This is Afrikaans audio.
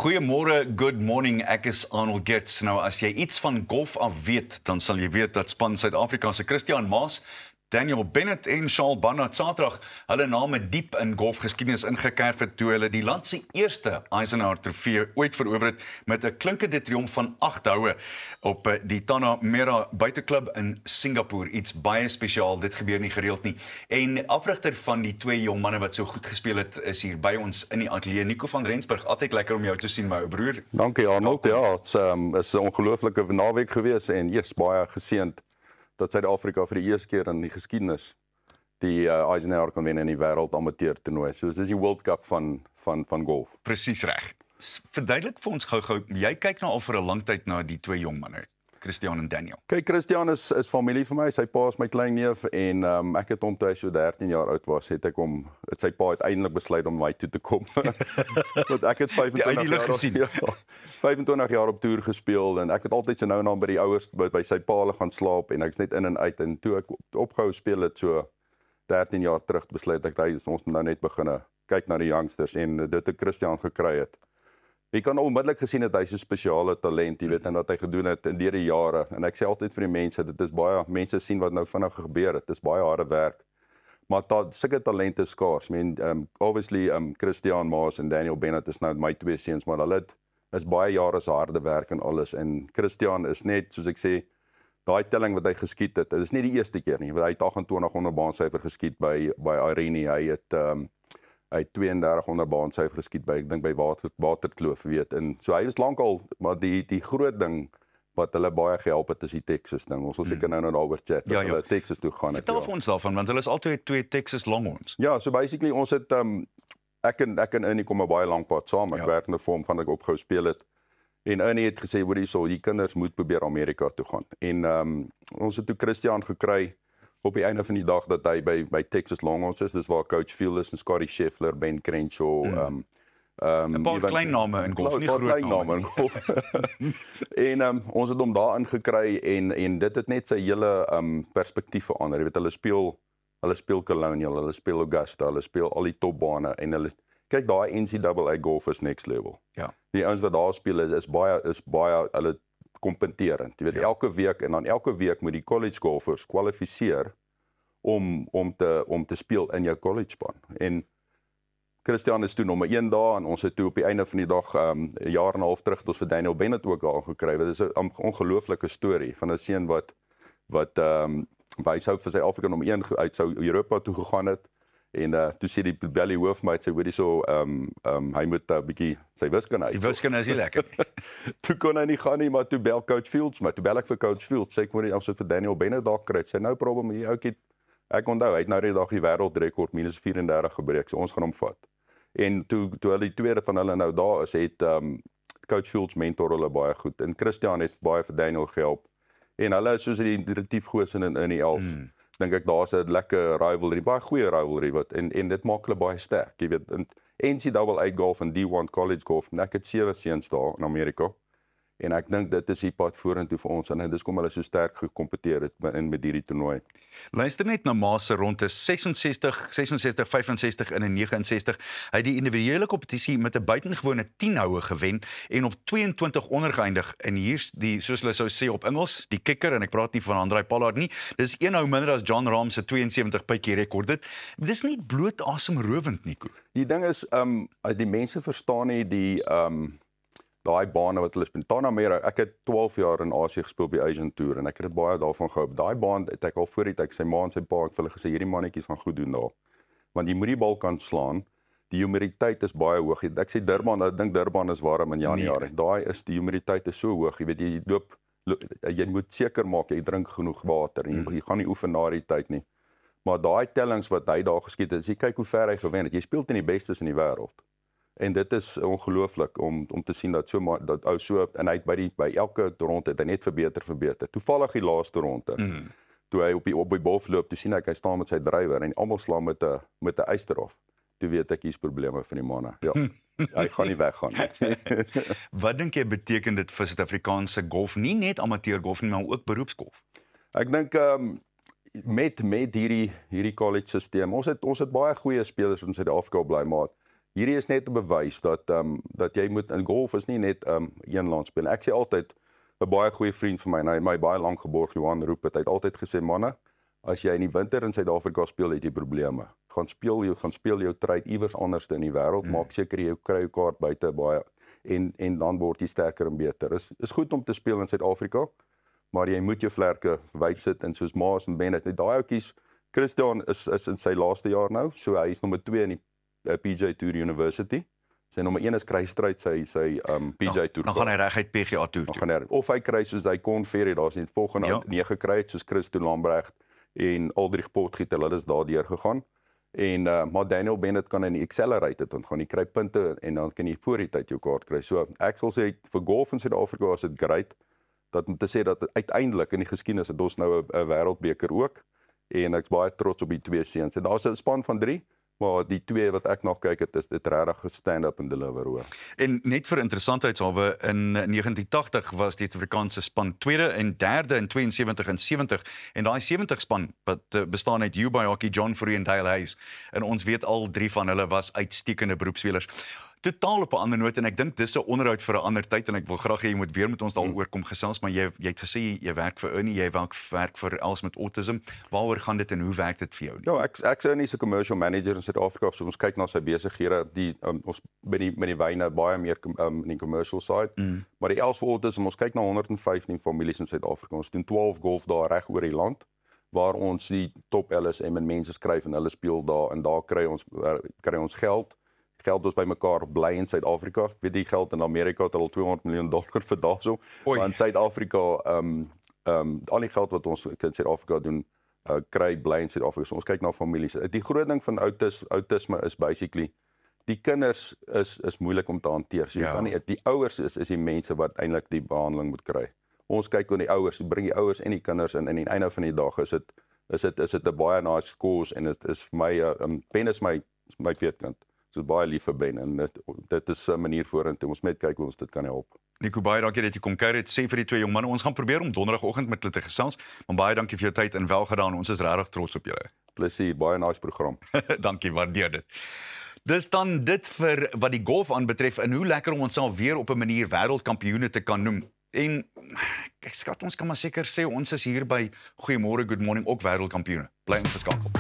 Goeiemôre, good morning, ek is Arnold Gertz. Nou, as jy iets van golf af weet, dan sal jy weet dat span Suid-Afrika se Christian Maas, Daniel Bennett en Charles Barnard Saterdag hulle name diep in golfgeskiedenis ingekerf het toe hulle die land se eerste Eisenhower trofee ooit verower het met 'n klinkende triomf van 8 houe op die Tanah Merah buiteklub in Singapore. Iets baie spesiaal, dit gebeur nie gereeld nie. En afrigter van die twee jong manne wat so goed gespeel het, is hier by ons in die ateljee, Nico van Rensburg. Altyd lekker om jou te sien, my ou broer. Dankie Arnold. Ja, het is 'n ongelooflike naweek gewees en eers baie geseënd dat Suid-Afrika vir die eerste keer in die geskiedenis die Eisenhower kan wen in die wêreld amateur toernooi. So dis die World Cup van golf. Presies reg. Verduidelik vir ons gou-gou, jy kyk nou al vir 'n lang tyd na die twee jong manne, Christian en Daniel. Kyk, Christian is familie vir my. Sy pa is my kleinneef en ek het hom toe hy so 13 jaar oud was, het sy pa uiteindelik besluit om my toe te kom. Want ek het 25 jaar op toer gespeel en ek het altyd so nou en dan by die ouers by sy pa gaan slaap en ek's net in en uit, en toe ek opgehou speel het so 13 jaar terug besluit ek ons moet nou net begin kyk na die youngsters en dit het Christian gekry het. Jy kan onmiddellik gesien dat hy so 'n spesiale talent, jy weet, en wat hy gedoen het in die jare. En ek sê altyd vir die mense, dit is baie mense sien wat nou vinnig gebeur het. Dit is baie harde werk. Maar sulke talente is skaars. I mean, obviously Christian Maas en Daniel Bennett is nou my twee seuns, maar hulle is baie jare se harde werk en alles. En Christian is net, soos ek sê, daai telling wat hy geskiet het, dit is nie die eerste keer nie. Hy het 28 onder baansyfer geskiet by Irene. Hy het 32 onder baansyfer geskiet by, ek dink by Waterkloof, weet. En so hy is lankal, maar die groot ding wat hulle baie gehelp het is die Texas ding. Ons wil seker nou daaroor chat, dat hulle Texas toe gaan het. Vertel vir ons daarvan, want hulle is altyd twee Texas Longhorns. Ja, so basically ons het ek en Ernie kom 'n baie lank pad saam. Ek werk in 'n vorm van ek opgehou speel het. En Ernie het gesê, hoorie, so die kinders moet probeer Amerika toe gaan. En ons het toe Christian gekry op die einde van die dag dat hy by Texas Longhorns is. Dis waar Coach Field is en Scotty Scheffler, Ben Crenshaw, 'n paar klein name in golf, nie groot name in golf. En ons het hom daarin gekry en dit het net sy hele perspektief verander. Jy weet, hulle speel Colonial, hulle speel Augusta, hulle speel al die topbane en hulle kyk, daai NCAA golf is next level. Ja. Die ouens wat daar speel is baie hulle kompeterend. Jy weet, elke week moet die college golfers kwalifiseer om te speel in jou college span. En Christian is toe nommer 1 daar en ons het toe op die einde van die dag 'n jaar en 'n half terug het ons vir Daniel Bennett ook daar gekry. Dit is 'n ongelooflike storie van 'n seun wat hy sou vir sy Afrika nommer 1 uit sou Europa toe gegaan het. En toe sê die belly hoofmeid, sy hoorie so hy moet 'n bietjie sy wiskunde uit. Die wiskunde is nie lekker nie. Toe kon hy nie gaan nie, maar toe bel Coach Fields, maar toe bel ek vir Coach Fields, sê ek moet ons vir Daniel Bennett daar kry. Sy nou probleem hier ouetjie. Ek onthou hy het nou die dag die wêreldrekord -34 gebreek, so ons gaan hom vat. En toe hulle die tweede van hulle nou daar is, het Coach Fields mentor hulle baie goed. En Christian het baie vir Daniel gehelp. En hulle is soos die relatief Goosen in die 11. Dink ek daar's 'n lekker rivalry, baie goeie rivalry en dit maak hulle baie sterk, jy weet. En NCAA golf en D1 college golf, en ek het 7 seuns daar in Amerika. En ek dink dit is die pad vorentoe vir ons en dis kom hulle so sterk gekompeteer het met hierdie toernooi. Luister net na Maas se ronde 66, 65 en 69. Hy het die individuele kompetisie met 'n buitengewone 10 houe gewen en op 22 onder geëindig. En hier's die, soos hulle sou sê op Engels, die kikker, en ek praat nie van Andrei Pollard nie. Dis 1 hou minder as John Rahm se 72 pytjie rekord. Dis nie bloot asemrowend, Nico. Die ding is die mense verstaan nie die daai bane wat hulle speel. Tanah Merah, ek het 12 jaar in Asië gespeel by Asian Tour en ek het baie daarvan gehou. Daai baan het ek al voor die tyd sy ma en sy pa ek vir hulle gesê hierdie mannetjies gaan goed doen daar. Want jy moet die bal kan slaan. Die humiditeit is baie hoog. Ek sê Durban, ek dink Durban is warm in Januarie. Daai is die humiditeit is so hoog. Jy weet jy moet seker maak jy drink genoeg water en jy gaan nie oefen na die tyd nie. Maar daai tellings wat hy daar geskiet het, as jy kyk hoe ver hy gewen het. Jy speel teen die bestes in die wêreld. En dit is ongelooflik om te sien dat en hy het by elke ronde het hy net verbeter. Toevallig die laaste ronde. Toe hy op die bal loop, toe sien ek hy staan met sy drywer en almal slaan met 'n yster af. Toe weet ek hier's probleme vir die manne. Ja. Hy gaan nie weggaan nie. Wat dink jy beteken dit vir Suid-Afrikaanse golf, nie net amateur golf nie, maar ook beroepsgolf? Ek dink met hierdie college stelsel. Ons het baie goeie spelers in Suid-Afrika bly, maar hierdie is net 'n bewys dat jy moet in golf is nie net een land speel. Ek sê altyd 'n baie goeie vriend van my, en hy my baie lank geborg, Johan Roep, het altyd gesê, manne, as jy in die winter in Suid-Afrika speel, het jy probleme. Gaan speel jou trade iewers anders in die wêreld, maak seker jy kry jou kaart buite baie en dan word jy sterker en beter. Is goed om te speel in Suid-Afrika, maar jy moet jou vlerke wyd sit en soos Maas en Bennett, daai ouetjies, Christian is in sy laaste jaar nou, so hy is nommer 2 in die PGA Tour University. Sy nommer 1 is kry stryd sy PGA Tour. Dan gaan hy reguit PGA Tour toe. Of hy kry soos hy kon Ferry, daar's net volgende 9 gekry het soos Christo Lambrecht en Aldrich Potgieter, hulle is daardeur gegaan. En maar Daniel Bennett kan in die accelerated gaan, jy kry punte en dan kan jy voor die tyd jou kaart kry. So ek sal sê vir golf in Suid-Afrika is dit great dat om te sê dat uiteindelik in die geskiedenis het ons nou 'n wêreldbeker ook en ek's baie trots op die 2 seuns. En daar's 'n span van 3, maar die 2 wat ek nog kyk het is dit regtig gestand up en deliver hoor. En net vir interessantheidshalwe, in 1980 was die Suid-Afrikaanse span tweede en derde in 72 en 70 en daai 70 span wat bestaan uit Hugh Bayaki, John Fourie en Dale Hayes en ons weet al 3 van hulle was uitstekende beroepsspelers. Totaal op 'n ander noot en ek dink dis 'n onderhoud vir 'n ander tyd en ek wil graag hê jy moet weer met ons daaroor kom gesels, maar jy het gesê jy werk vir Ernie, jy werk vir Els met autism. Waaroor gaan dit en hoe werk dit vir jou? Ja, ek sê Ernie se commercial manager in Suid-Afrika, so ons kyk na sy besighede, ons met die wyne baie meer in die commercial side, maar die Els vir autism, ons kyk na 115 families in Suid-Afrika. Ons doen 12 golfdae reg oor die land waar ons die top LSM en mense skryf en hulle speel daar en daar kry ons geld ons bymekaar bly in Suid-Afrika. Ek weet die geld in Amerika het al $200 miljoen vir daarso. Maar in Suid-Afrika al die geld wat ons in Suid-Afrika doen kry bly in Suid-Afrika. So ons kyk na families. Die groot ding van autisme is basically die kinders is moeilik om te hanteer. So jy kan nie, die ouers is die mense wat eintlik die behandeling moet kry. Ons kyk na die ouers, bring die ouers en die kinders in en aan die einde van die dag is dit 'n baie nice course en dit is vir my Ben is my peetkind. So baie lief vir Ben en dit is 'n manier vorentoe. Ons net kyk hoe ons dit kan help. Nico, baie dankie dat jy kom kuier. Dit sê vir die 2 jong manne, ons gaan probeer om donderdagoggend met hulle te gesels. Maar baie dankie vir jou tyd en welgedaan. Ons is regtig trots op julle. Plesier, baie nice program. Dankie, waardeer dit. Dis dan dit vir wat die golf aanbetref en hoe lekker om onsself weer op 'n manier wêreldkampioene te kan noem. En ek skat ons kan maar seker sê ons is hier by Goeiemôre, Good Morning ook wêreldkampioene. Bly ingeskakel.